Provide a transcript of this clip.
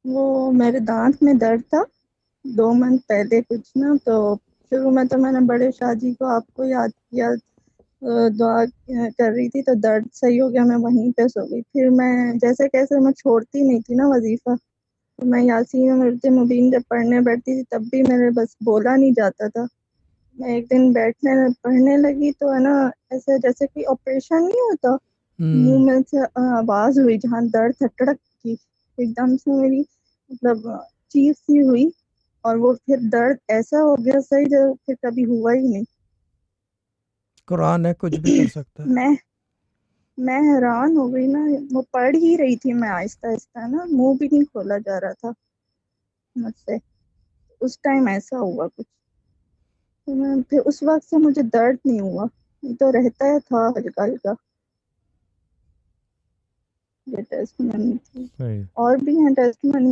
وہ میرے دانت میں درد تھا 2 منتھ پہلے کچھ نا، تو شروع میں تو میں نے بڑے شاہ جی کو آپ کو یاد کیا، دعا کر رہی تھی تو درد صحیح ہو گیا، میں وہیں پہ سو گئی۔ پھر میں جیسے کیسے میں چھوڑتی نہیں تھی نا وظیفہ، تو میں یاسین مرد مبین جب پڑھنے بیٹھتی تھی تب بھی میرے بس بولا نہیں جاتا تھا۔ میں ایک دن بیٹھنے پڑھنے لگی تو ہے نا، ایسے جیسے کہ آپریشن نہیں ہوتا، منہ میں سے آواز ہوئی جہاں درد ہے ٹڑک کی، ایک دم سے میری مطلب چیز سی ہوئی، اور وہ پھر درد ایسا ہو گیا صحیح جو پھر کبھی ہوا ہی نہیں۔ قرآن ہے، کچھ بھی کر سکتا ہے۔ میں میں حیران ہو گئی نا، وہ پڑھ ہی رہی تھی میں آہستہ آہستہ نا، منہ بھی نہیں کھولا جا رہا تھا مجھ سے، اس ٹائم ایسا ہوا کچھ۔ پھر اس وقت سے مجھے درد نہیں ہوا، یہ تو رہتا ہے تھا ہلکا ہلکا، یہ ٹیسٹ منی تھی صحیح۔ اور بھی ہیں ٹیسٹ منی